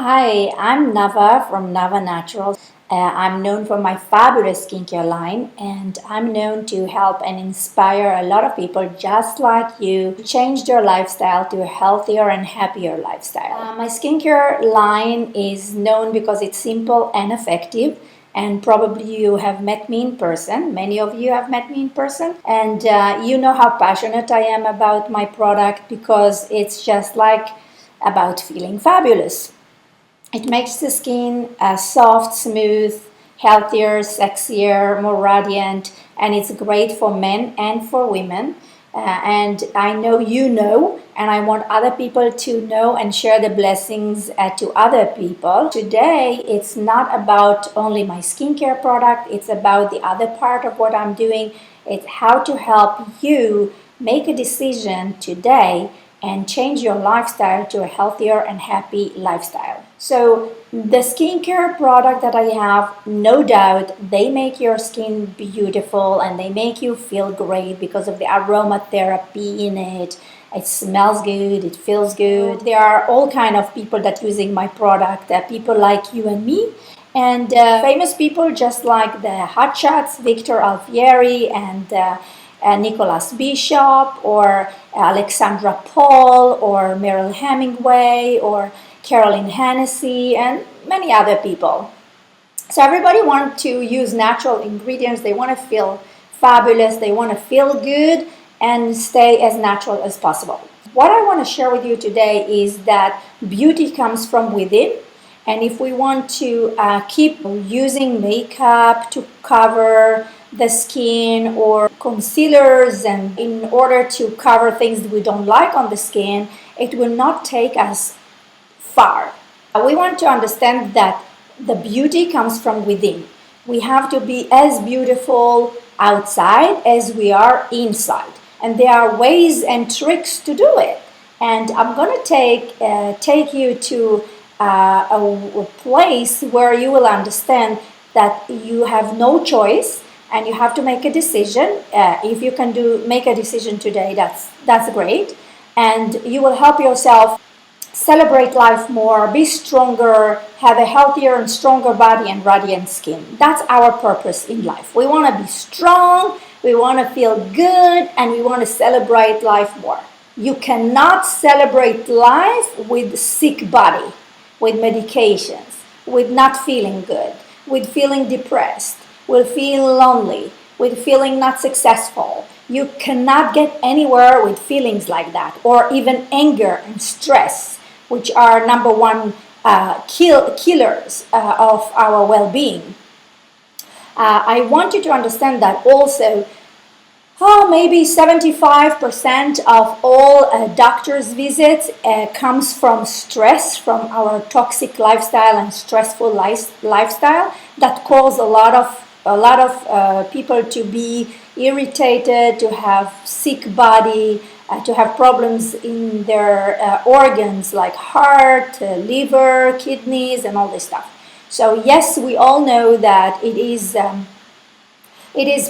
Hi, I'm Nava from Nava Natural. I'm known for my fabulous skincare line, and I'm known to help and inspire a lot of people just like you to change their lifestyle to a healthier and happier lifestyle. My skincare line is known because it's simple and effective. And probably you have met me in person. Many of you have met me in person. And you know how passionate I am about my product because it's just like about feeling fabulous. It makes the skin soft, smooth, healthier, sexier, more radiant, and it's great for men and for women. And I know you know, and I want other people to know and share the blessings to other people. Today, it's not about only my skincare product, it's about the other part of what I'm doing. It's how to help you make a decision today and change your lifestyle to a healthier and happy lifestyle. So the skincare product that I have, no doubt, they make your skin beautiful and they make you feel great because of the aromatherapy in it. It smells good, it feels good. There are all kind of people that using my product, people like you and me, and famous people just like the hotshots, Victor Alfieri and Nicholas Bishop or Alexandra Paul or Meryl Hemingway or Carolyn Hennessy and many other people. So everybody wants to use natural ingredients. They want to feel fabulous. They want to feel good and stay as natural as possible. What I want to share with you today is that beauty comes from within. And if we want to keep using makeup to cover the skin or concealers and in order to cover things that we don't like on the skin, it will not take us far. We want to understand that the beauty comes from within. We have to be as beautiful outside as we are inside. And there are ways and tricks to do it. And I'm going to take you to a place where you will understand that you have no choice and you have to make a decision. If you can make a decision today, that's great. And you will help yourself celebrate life more, be stronger, have a healthier and stronger body and radiant skin. That's our purpose in life. We want to be strong, we want to feel good, and we want to celebrate life more. You cannot celebrate life with sick body, with medications, with not feeling good, with feeling depressed, with feeling lonely, with feeling not successful. You cannot get anywhere with feelings like that, or even anger and stress, which are number one killers of our well-being. I want you to understand that also. Maybe 75% of all doctor's visits comes from stress, from our toxic lifestyle and stressful lifestyle that cause a lot of people to be irritated, to have sick body, to have problems in their organs like heart, liver, kidneys, and all this stuff. So yes, we all know that it is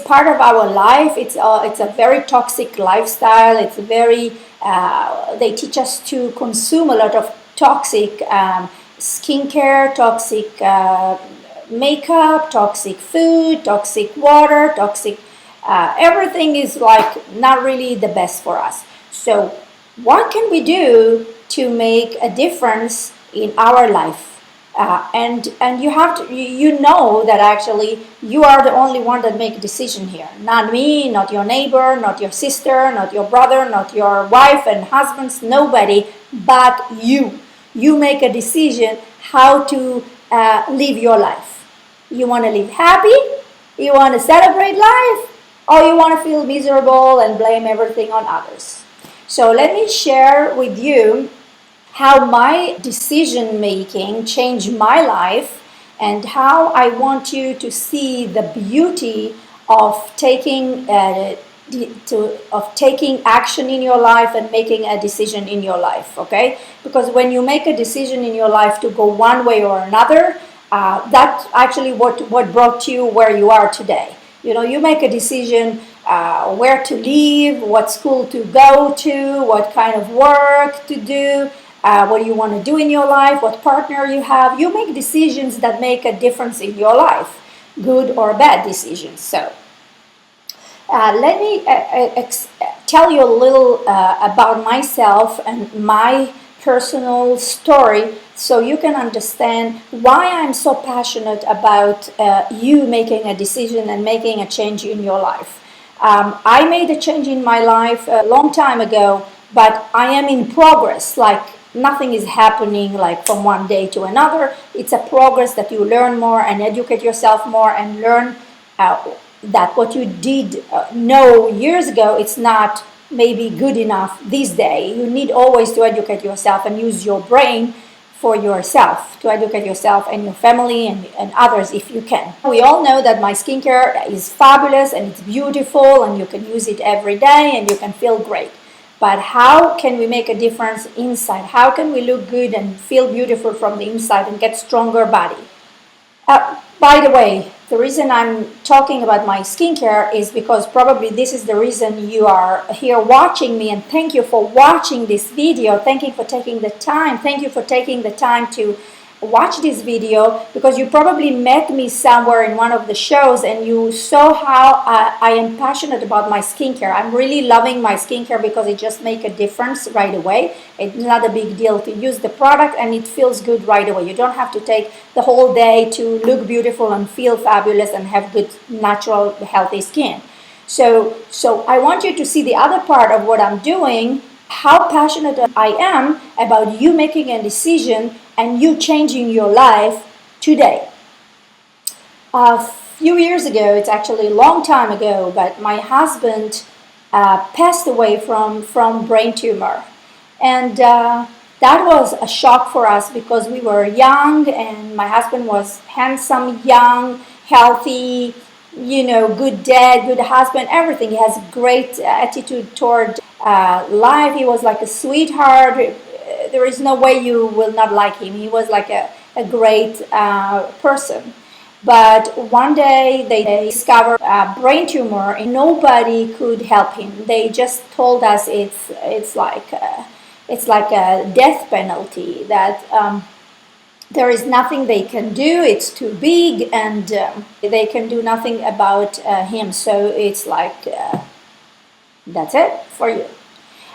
part of our life. It's a very toxic lifestyle. It's very they teach us to consume a lot of toxic skincare, toxic makeup, toxic food, toxic water, toxic everything is like not really the best for us. So what can we do to make a difference in our life? And you have to, you know that actually you are the only one that make a decision here. Not me, not your neighbor, not your sister, not your brother, not your wife and husbands, nobody but you. You make a decision how to live your life. You want to live happy? You want to celebrate life? Or you want to feel miserable and blame everything on others? So let me share with you how my decision making changed my life and how I want you to see the beauty of taking action in your life and making a decision in your life. Okay, because when you make a decision in your life to go one way or another, that's actually what brought you where you are today. You know, you make a decision where to live, what school to go to, what kind of work to do, what do you want to do in your life, what partner you have. You make decisions that make a difference in your life, good or bad decisions. So let me tell you a little about myself and my personal story so you can understand why I'm so passionate about you making a decision and making a change in your life. I made a change in my life a long time ago, but I am in progress. Like nothing is happening like from one day to another. It's a progress that you learn more and educate yourself more and learn that what you did know years ago, it's not maybe good enough this day. You need always to educate yourself and use your brain for yourself, to educate yourself and your family and others if you can. We all know that my skincare is fabulous and it's beautiful and you can use it every day and you can feel great. But how can we make a difference inside? How can we look good and feel beautiful from the inside and get stronger body? By the way, the reason I'm talking about my skincare is because probably this is the reason you are here watching me, and thank you for watching this video. Thank you for taking the time. Thank you for taking the time to watch this video, because you probably met me somewhere in one of the shows and you saw how I am passionate about my skincare. I'm really loving my skincare because it just makes a difference right away. It's not a big deal to use the product and it feels good right away. You don't have to take the whole day to look beautiful and feel fabulous and have good, natural, healthy skin. So I want you to see the other part of what I'm doing, how passionate I am about you making a decision and you changing your life today. A few years ago, it's actually a long time ago, but my husband passed away from brain tumor. And that was a shock for us because we were young and my husband was handsome, young, healthy, good dad, good husband, everything. He has a great attitude toward life. He was like a sweetheart. There is no way you will not like him. He was like a great person. But one day they discovered a brain tumor and nobody could help him. They just told us it's like a death penalty, that there is nothing they can do. It's too big and they can do nothing about him. So it's like that's it for you.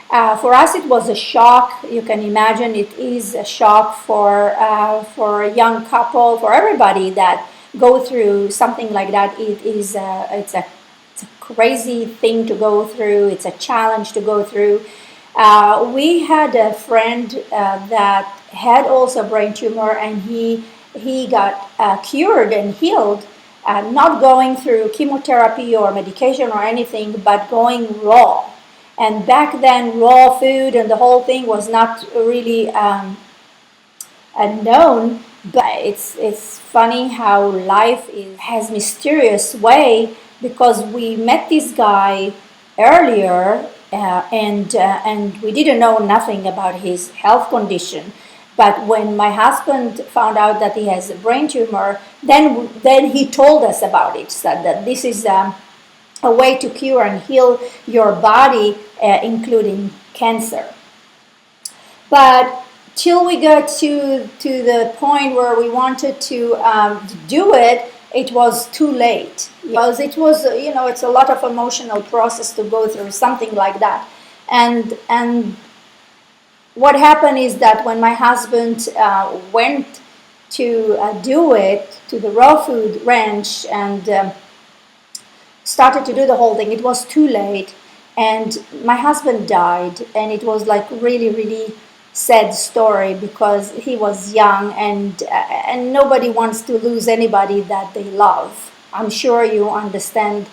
For us, it was a shock. You can imagine it is a shock for a young couple, for everybody that go through something like that. It's a crazy thing to go through. It's a challenge to go through. We had a friend that had also brain tumor, and he got cured and healed, not going through chemotherapy or medication or anything, but going raw. And back then, raw food and the whole thing was not really known. But it's funny how life has mysterious way, because we met this guy earlier and we didn't know nothing about his health condition. But when my husband found out that he has a brain tumor, then he told us about it. Said that this is a way to cure and heal your body, including cancer. But till we got to the point where we wanted to do it, it was too late. Because it was, it's a lot of emotional process to go through something like that. And what happened is that when my husband went to do it to the raw food ranch and started to do the whole thing, it was too late, and my husband died. And it was like really, really sad story, because he was young and nobody wants to lose anybody that they love. I'm sure you understand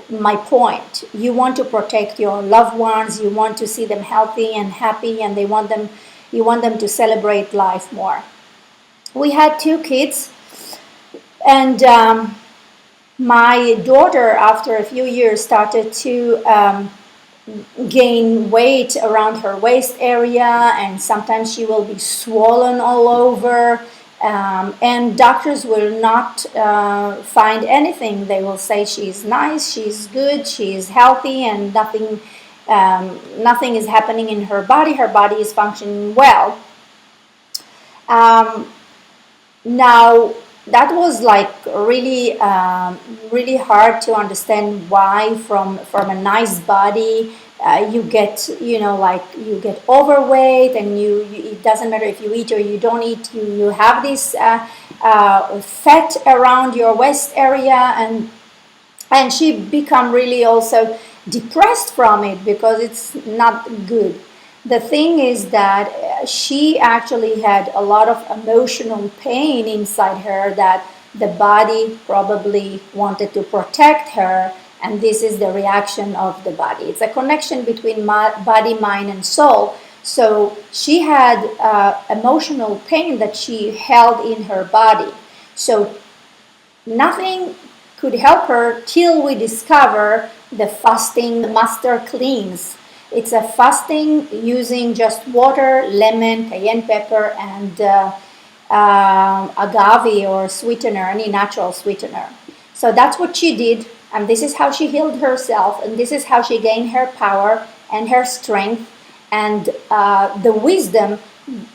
my point. You want to protect your loved ones, you want to see them healthy and happy, and you want them to celebrate life more. We had 2 kids, and my daughter, after a few years, started to gain weight around her waist area, and sometimes she will be swollen all over, and doctors will not find anything. They will say she's nice, she's good, she's healthy, and nothing is happening in her body. Her body is functioning well. Um, Now, that was like really, really hard to understand why from a nice body you get, like you get overweight, and it doesn't matter if you eat or you don't eat, you have this fat around your waist area, and she become really also depressed from it because it's not good. The thing is that she actually had a lot of emotional pain inside her that the body probably wanted to protect her, and this is the reaction of the body. It's a connection between body, mind, and soul. So she had emotional pain that she held in her body. So nothing could help her till we discover the fasting master cleanse. It's a fasting using just water, lemon, cayenne pepper, and agave or sweetener, any natural sweetener. So that's what she did, and this is how she healed herself, and this is how she gained her power and her strength and the wisdom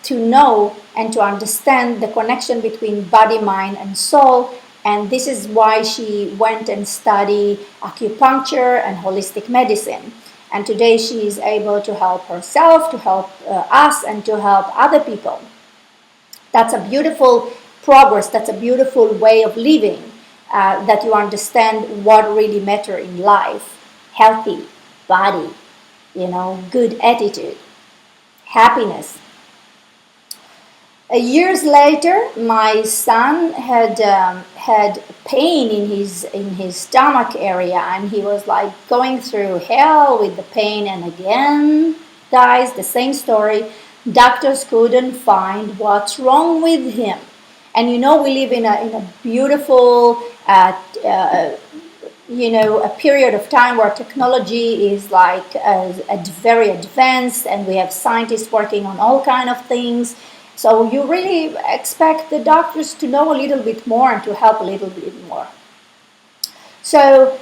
to know and to understand the connection between body, mind, and soul. And this is why she went and studied acupuncture and holistic medicine. And today she is able to help herself, to help us, and to help other people. That's a beautiful progress. That's a beautiful way of living, that you understand what really matters in life. Healthy body, good attitude, happiness. Years later, my son had pain in his stomach area, and he was like going through hell with the pain. And again, guys, the same story. Doctors couldn't find what's wrong with him. And we live in a beautiful a period of time where technology is like very advanced, and we have scientists working on all kind of things. So you really expect the doctors to know a little bit more and to help a little bit more. So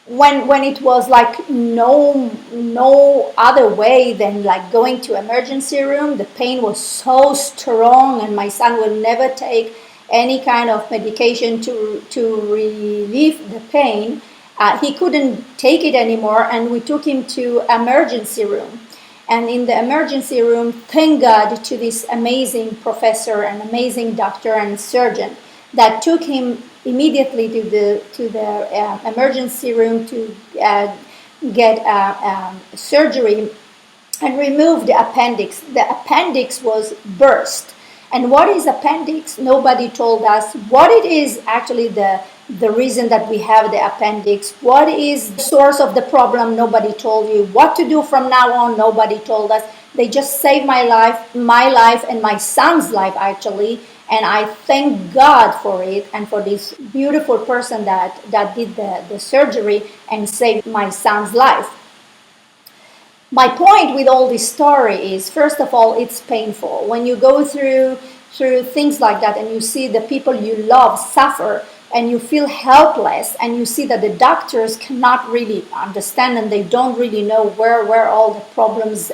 when it was like no other way than like going to emergency room, the pain was so strong, and my son will never take any kind of medication to relieve the pain. He couldn't take it anymore, and we took him to emergency room. And in the emergency room, thank God to this amazing professor and amazing doctor and surgeon that took him immediately to the emergency room to get surgery and remove the appendix. The appendix was burst. And what is appendix? Nobody told us. What it is actually the reason that we have the appendix. What is the source of the problem? Nobody told you. What to do from now on? Nobody told us. They just saved my life and my son's life actually. And I thank God for it, and for this beautiful person that did the surgery and saved my son's life. My point with all this story is, first of all, it's painful. When you go through things like that and you see the people you love suffer, and you feel helpless, and you see that the doctors cannot really understand, and they don't really know where all the problems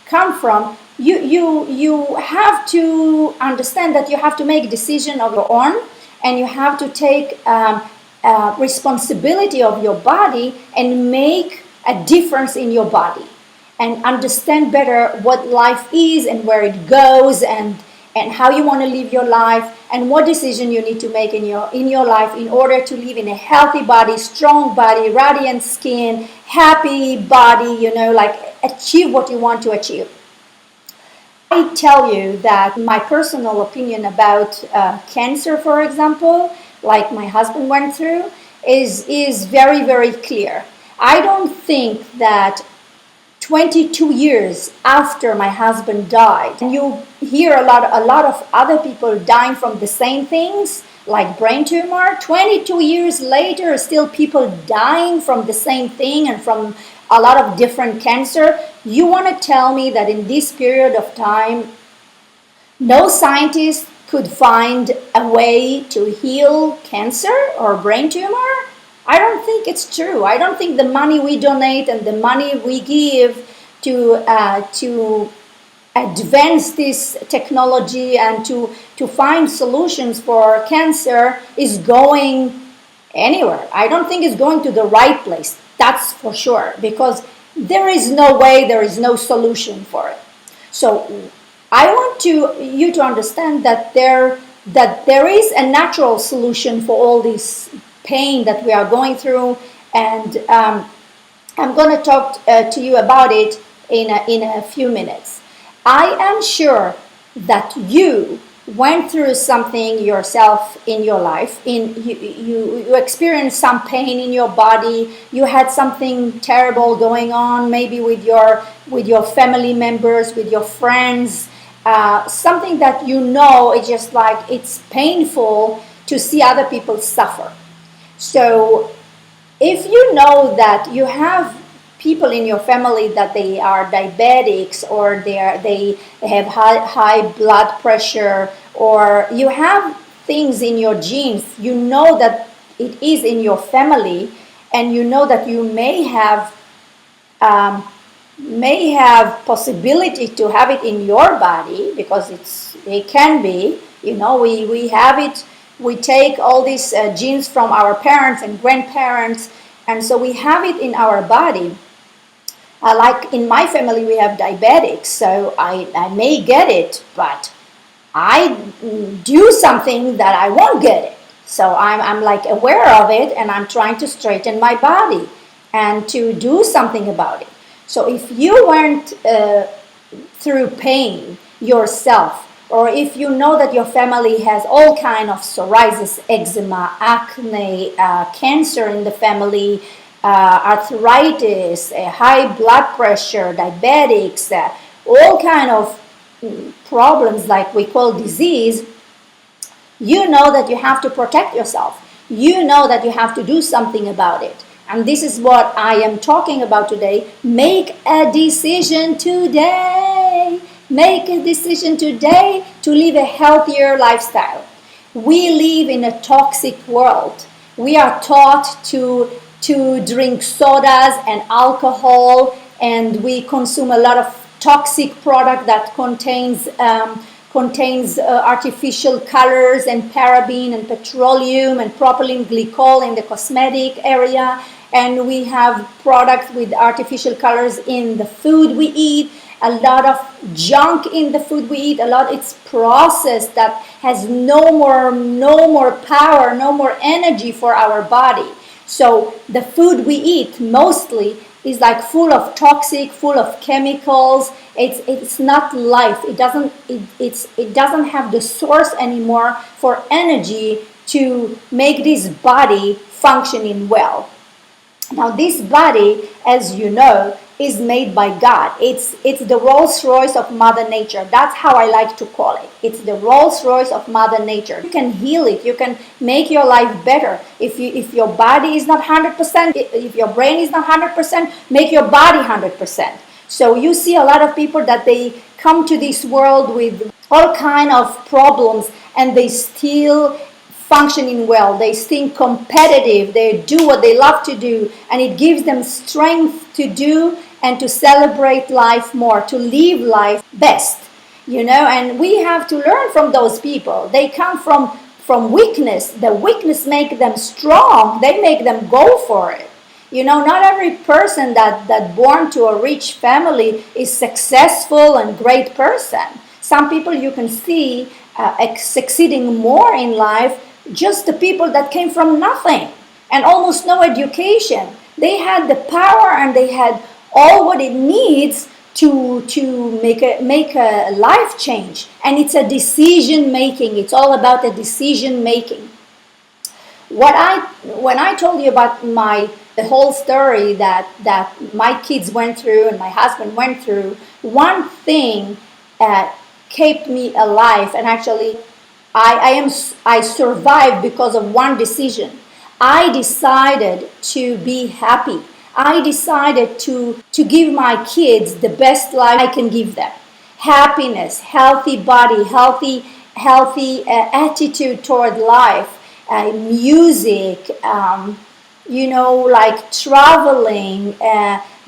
come from, you have to understand that you have to make a decision of your own, and you have to take responsibility of your body and make a difference in your body, and understand better what life is and where it goes, and how you want to live your life, and what decision you need to make in your life in order to live in a healthy body, strong body, radiant skin, happy body, like achieve what you want to achieve. I tell you that my personal opinion about cancer, for example, like my husband went through, is very, very clear. I don't think that 22 years after my husband died, and you hear a lot of other people dying from the same things, like brain tumor. 22 years later, still people dying from the same thing and from a lot of different cancer. You want to tell me that in this period of time, no scientist could find a way to heal cancer or brain tumor? I don't think it's true. I don't think the money we donate and the money we give to advance this technology and to find solutions for cancer is going anywhere. I don't think it's going to the right place. That's for sure, because there is no way, there is no solution for it. So I want you to understand that there is a natural solution for all this pain that we are going through, and I'm going to talk to you about it in a few minutes. I am sure that you went through something yourself in your life. You experienced some pain in your body. You had something terrible going on, maybe with your family members, with your friends. Something that you know is just like it's painful to see other people suffer. So if you know that you have people in your family that they are diabetics, or they have high blood pressure, or you have things in your genes, you know that it is in your family, and you know that you may have possibility to have it in your body, because it can be, we have it. We take all these genes from our parents and grandparents, and so we have it in our body. Like in my family, we have diabetics, so I may get it, but I do something that I won't get it. So I'm like aware of it, and I'm trying to straighten my body and to do something about it. So if you went through pain yourself, or if you know that your family has all kind of psoriasis, eczema, acne, cancer in the family, arthritis, high blood pressure, diabetics, all kind of problems like we call disease, you know that you have to protect yourself. You know that you have to do something about it. And this is what I am talking about today. Make a decision today. Make a decision today to live a healthier lifestyle. We live in a toxic world. We are taught to drink sodas and alcohol, and we consume a lot of toxic product that contains artificial colors and paraben and petroleum and propylene glycol in the cosmetic area, and we have products with artificial colors in the food we eat, a lot of junk in the food we eat, it's processed that has no more power, no more energy for our body. So the food we eat mostly is like full of toxic, full of chemicals. It's not life. It doesn't have the source anymore for energy to make this body functioning well. Now this body, as you know, is made by God. It's the Rolls Royce of Mother Nature. That's how I like to call it. It's the Rolls Royce of Mother Nature. You can heal it. You can make your life better. If your body is not 100%, if your brain is not 100%, make your body 100%. So you see a lot of people that they come to this world with all kind of problems, and they still functioning well, they stay competitive, they do what they love to do, and it gives them strength to do and to celebrate life more, to live life best, and we have to learn from those people. They come from weakness. The weakness make them strong. They make them go for it. Not every person that born to a rich family is successful and great person. Some people you can see succeeding more in life, just the people that came from nothing and almost no education. They had the power and they had all what it needs to make a life change. And it's a decision making. It's all about the decision making. When I told you about the whole story that my kids went through and my husband went through, one thing kept me alive, and actually I survived because of one decision. I decided to be happy. I decided to give my kids the best life I can give them. Happiness, healthy body, healthy attitude toward life, music, like traveling,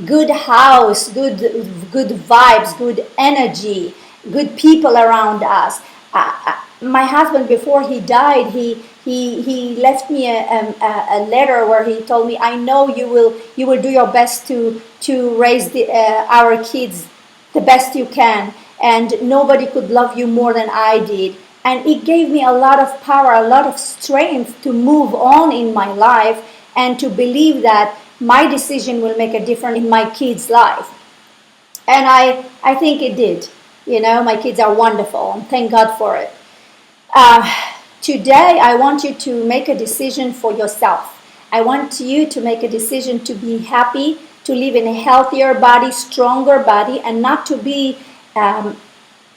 good house, good vibes, good energy, good people around us. My husband, before he died, he left me a letter where he told me, I know you will do your best to raise our kids the best you can, and nobody could love you more than I did. And it gave me a lot of power, a lot of strength to move on in my life and to believe that my decision will make a difference in my kids' life. And I think it did. You know, my kids are wonderful, and thank God for it. Uh, Today, I want you to make a decision for yourself. I want you to make a decision to be happy, to live in a healthier body, stronger body, and not to be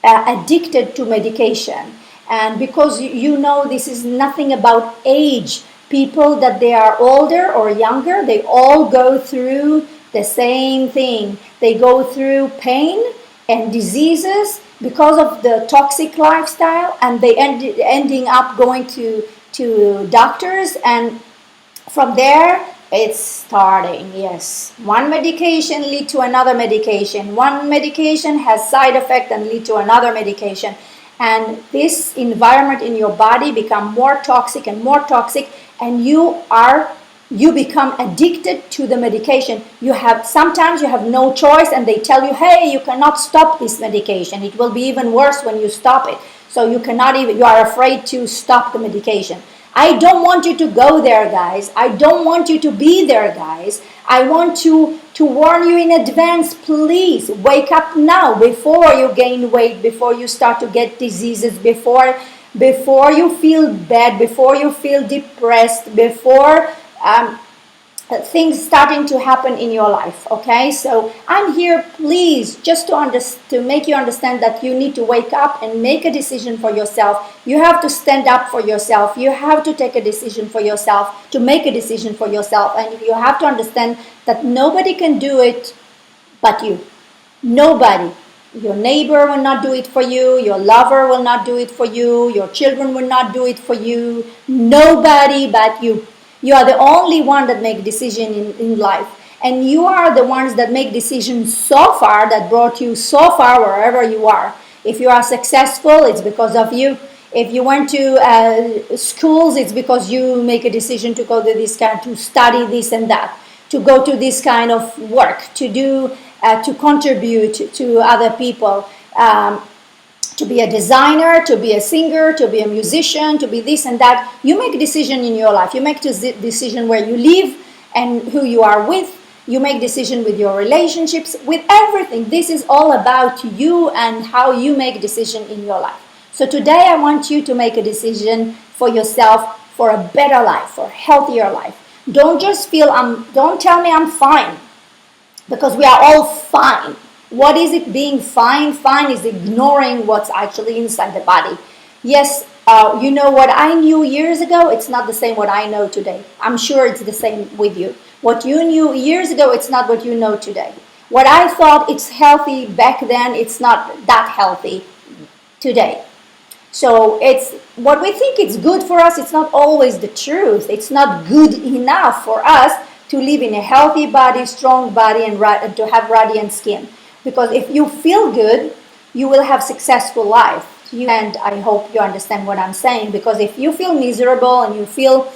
addicted to medication. And because you know this is nothing about age, people that they are older or younger, they all go through the same thing. They go through pain and diseases because of the toxic lifestyle, and they ending up going to doctors, and from there it's starting. Yes, one medication lead to another medication, one medication has side effect and lead to another medication, and this environment in your body become more toxic and more toxic, and you become addicted to the medication. Sometimes you have no choice, and they tell you, hey, you cannot stop this medication, it will be even worse when you stop it. So you are afraid to stop the medication. I don't want you to go there, guys. I don't want you to be there, guys. I want to warn you in advance. Please wake up now before you gain weight, before you start to get diseases, before you feel bad, before you feel depressed, before things starting to happen in your life. Okay, so I'm here, please, just to make you understand that you need to wake up and make a decision for yourself. You have to stand up for yourself. You have to take a decision for yourself, to make a decision for yourself, and you have to understand that nobody can do it but you. Nobody. Your neighbor will not do it for you. Your lover will not do it for you. Your children will not do it for you. Nobody but you. You are the only one that make decision in life. And you are the ones that make decisions so far, that brought you so far wherever you are. If you are successful, it's because of you. If you went to schools, it's because you make a decision to go to this kind, to study this and that, to go to this kind of work, to contribute to other people. To be a designer, to be a singer, to be a musician, to be this and that. You make a decision in your life. You make a decision where you live and who you are with. You make decision with your relationships, with everything. This is all about you and how you make a decision in your life. So today I want you to make a decision for yourself, for a better life, for a healthier life. Don't don't tell me I'm fine, because we are all fine. What is it being fine? Fine is ignoring what's actually inside the body. Yes, you know what I knew years ago, it's not the same what I know today. I'm sure it's the same with you. What you knew years ago, it's not what you know today. What I thought it's healthy back then, it's not that healthy today. So it's what we think it's good for us, it's not always the truth. It's not good enough for us to live in a healthy body, strong body, and to have radiant skin. Because if you feel good, you will have successful life. And I hope you understand what I'm saying. Because if you feel miserable and you feel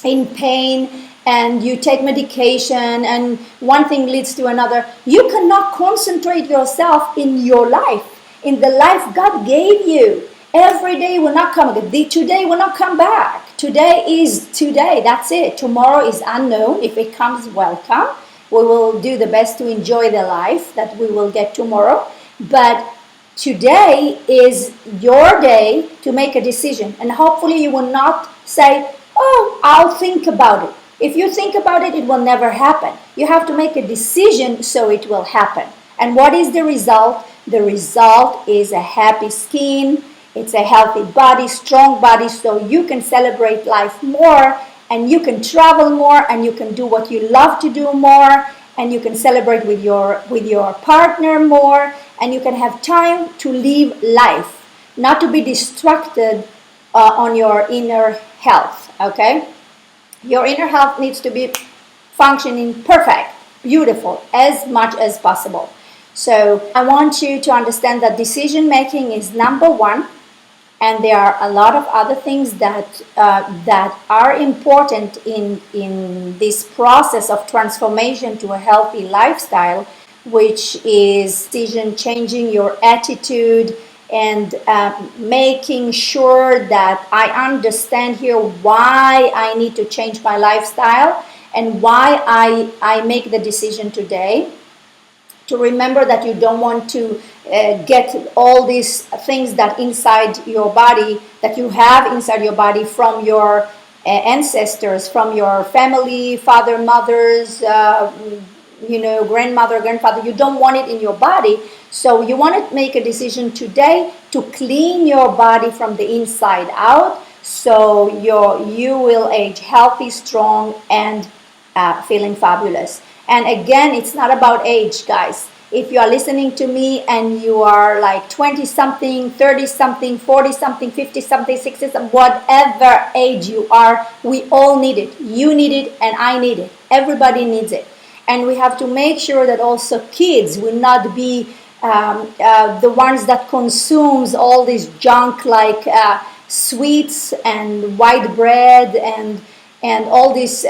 in pain and you take medication and one thing leads to another, you cannot concentrate yourself in your life, in the life God gave you. Every day will not come. Today will not come back. Today is today. That's it. Tomorrow is unknown. If it comes, welcome. We will do the best to enjoy the life that we will get tomorrow. But today is your day to make a decision. And hopefully you will not say, oh, I'll think about it. If you think about it, it will never happen. You have to make a decision so it will happen. And what is the result? The result is a happy skin. It's a healthy body, strong body, so you can celebrate life more, and you can travel more, and you can do what you love to do more, and you can celebrate with your partner more, and you can have time to live life, not to be distracted on your inner health. Okay, your inner health needs to be functioning perfect. beautiful as much as possible. So I want you to understand that decision making is number one, and there are a lot of other things that are important in this process of transformation to a healthy lifestyle, which is decision changing your attitude and making sure that I understand here why I need to change my lifestyle and why I make the decision today. To remember that you don't want to get all these things that inside your body, that you have inside your body from your ancestors, from your family, father, mothers, grandmother, grandfather. You don't want it in your body. So you want to make a decision today to clean your body from the inside out, so you will age healthy, strong, and feeling fabulous. And again, it's not about age, guys. If you are listening to me and you are like 20 something, 30 something, 40 something, 50 something, 60 something, whatever age you are, we all need it. You need it and I need it. Everybody needs it. And we have to make sure that also kids will not be the ones that consumes all this junk like sweets and white bread and all this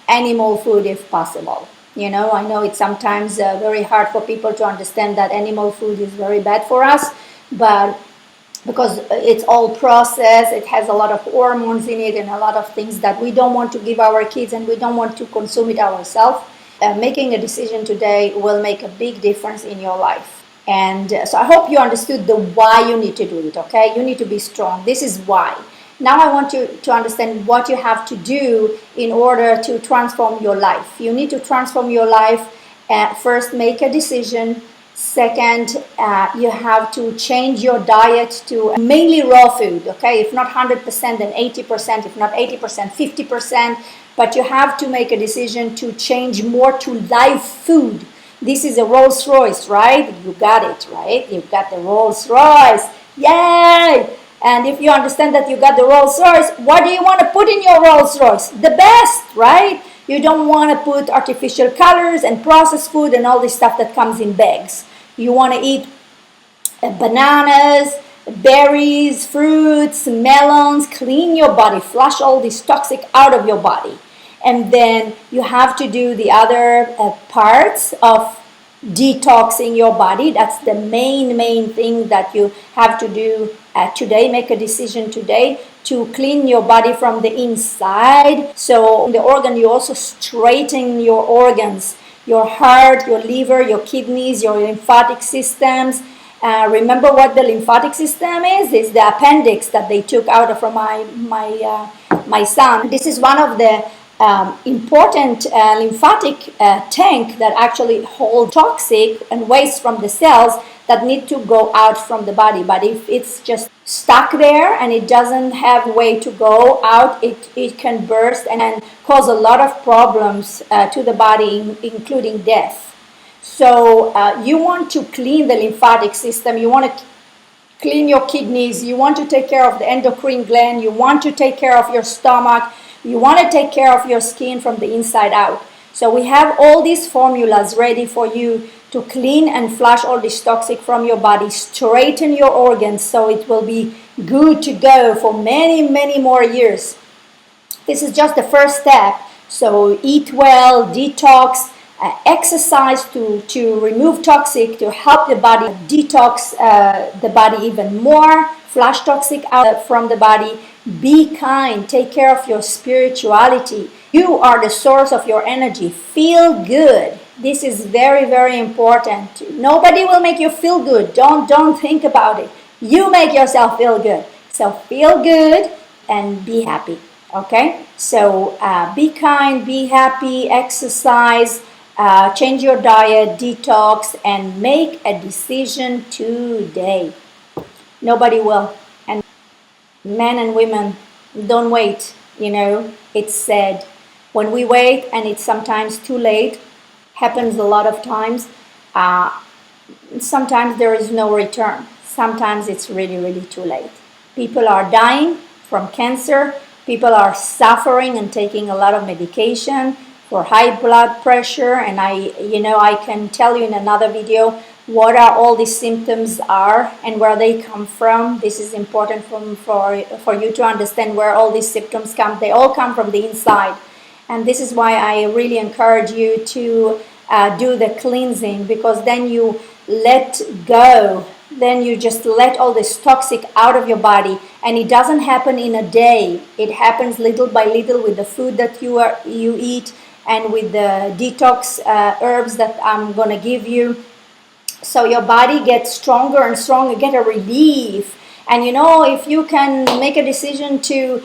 animal food if possible. I know it's sometimes very hard for people to understand that animal food is very bad for us, but because it's all processed, it has a lot of hormones in it and a lot of things that we don't want to give our kids and we don't want to consume it ourselves. Making a decision today will make a big difference in your life. And so I hope you understood the why you need to do it, okay? You need to be strong. This is why. Now I want you to understand what you have to do in order to transform your life. You need to transform your life. First, make a decision. Second, you have to change your diet to mainly raw food, okay? If not 100%, then 80%. If not 80%, 50%. But you have to make a decision to change more to live food. This is a Rolls Royce, right? You got it, right? You've got the Rolls Royce. Yay! And if you understand that you got the Rolls Royce, what do you want to put in your Rolls Royce? The best, right? You don't want to put artificial colors and processed food and all this stuff that comes in bags. You want to eat bananas, berries, fruits, melons. Clean your body, flush all this toxic out of your body. And then you have to do the other parts of detoxing your body. That's the main thing that you have to do today. Make a decision today to clean your body from the inside. So the organ, you also straighten your organs, your heart, your liver, your kidneys, your lymphatic systems. Remember what the lymphatic system is? It's the appendix that they took out from my son. This is one of the important lymphatic tank that actually hold toxic and waste from the cells that need to go out from the body. But if it's just stuck there and it doesn't have way to go out, it can burst and cause a lot of problems to the body, including death. So you want to clean the lymphatic system, you want to clean your kidneys, you want to take care of the endocrine gland, you want to take care of your stomach, you want to take care of your skin from the inside out. So we have all these formulas ready for you to clean and flush all this toxic from your body, straighten your organs so it will be good to go for many more years. This is just the first step. So eat well, detox, exercise to remove toxic, to help the body detox the body even more, flush toxic out from the body. Be kind, take care of your spirituality. You are the source of your energy. Feel good. This is very important. Nobody will make you feel good. Don't think about it. You make yourself feel good. So feel good and be happy. Okay? So be kind, be happy, exercise, change your diet, detox, and make a decision today. Nobody will. And men and women, don't wait. It's said, when we wait and it's sometimes too late, happens a lot of times, sometimes there is no return. Sometimes it's really too late. People are dying from cancer. People are suffering and taking a lot of medication for high blood pressure, and I can tell you in another video what are all these symptoms are and where they come from. This is important for you to understand where all these symptoms come. They all come from the inside, and this is why I really encourage you to do the cleansing, because then you let go, then you just let all this toxic out of your body. And it doesn't happen in a day. It happens little by little with the food that you eat, and with the detox herbs that I'm going to give you. So your body gets stronger and stronger, get a relief. And if you can make a decision to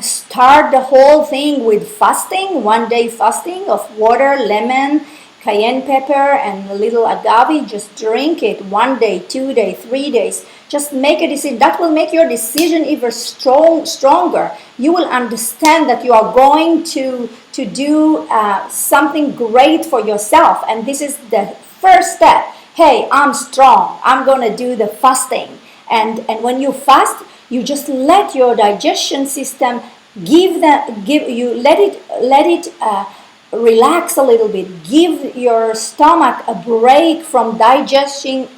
start the whole thing with fasting, 1 day fasting of water, lemon, cayenne pepper, and a little agave, just drink it 1 day, 2 days, 3 days. Just make a decision. That will make your decision even stronger. You will understand that you are going to do something great for yourself. And this is the first step. Hey, I'm strong. I'm going to do the fasting. And when you fast, you just let your digestion system let it relax a little bit. Give your stomach a break from digesting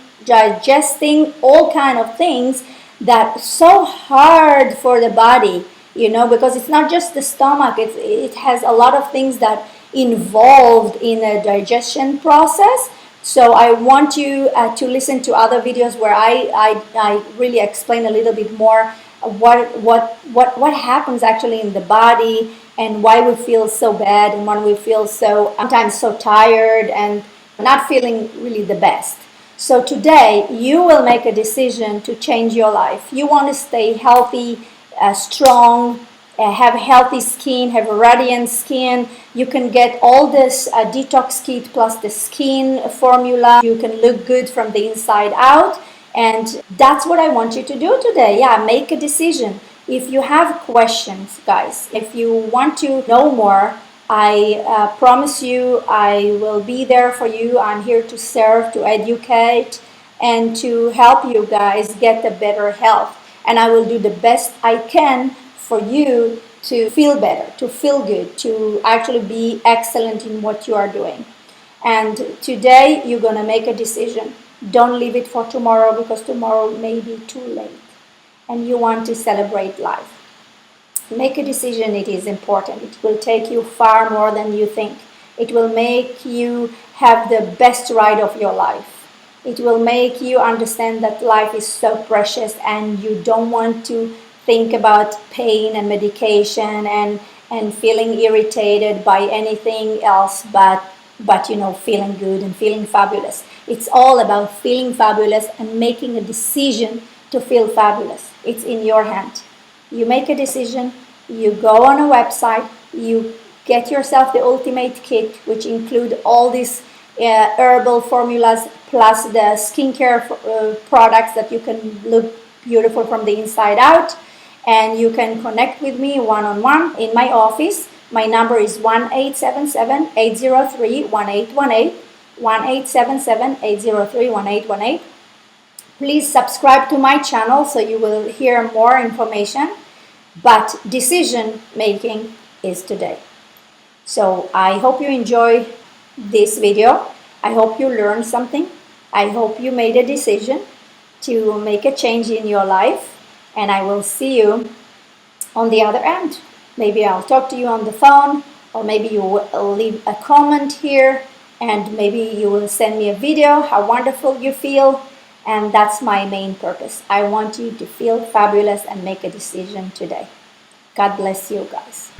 all kind of things that so hard for the body, because it's not just the stomach. It has a lot of things that involved in a digestion process. So I want you to listen to other videos where I really explain a little bit more what happens actually in the body, and why we feel so bad, and when we feel sometimes so tired and not feeling really the best. So today you will make a decision to change your life. You want to stay healthy, strong, have healthy skin, have radiant skin. You can get all this detox kit plus the skin formula. You can look good from the inside out. And that's what I want you to do today. Yeah, make a decision. If you have questions, guys, if you want to know more, I promise you I will be there for you. I'm here to serve, to educate, and to help you guys get a better health. And I will do the best I can for you to feel better, to feel good, to actually be excellent in what you are doing. And today you're going to make a decision. Don't leave it for tomorrow, because tomorrow may be too late and you want to celebrate life. Make a decision. It is important. It will take you far more than you think. It will make you have the best ride of your life. It will make you understand that life is so precious, and you don't want to think about pain and medication and feeling irritated by anything else but feeling good and feeling fabulous. It's all about feeling fabulous and making a decision to feel fabulous. It's in your hand. You make a decision, you go on a website, you get yourself the ultimate kit, which include all these herbal formulas plus the skincare products that you can look beautiful from the inside out. And you can connect with me one-on-one in my office. My number is 1-877-803-1818, 1-877-803-1818. Please subscribe to my channel so you will hear more information. But decision making is today. So I hope you enjoy this video. I hope you learned something. I hope you made a decision to make a change in your life. And I will see you on the other end. Maybe I'll talk to you on the phone, or maybe you will leave a comment here, and maybe you will send me a video how wonderful you feel. And that's my main purpose. I want you to feel fabulous and make a decision today. God bless you guys.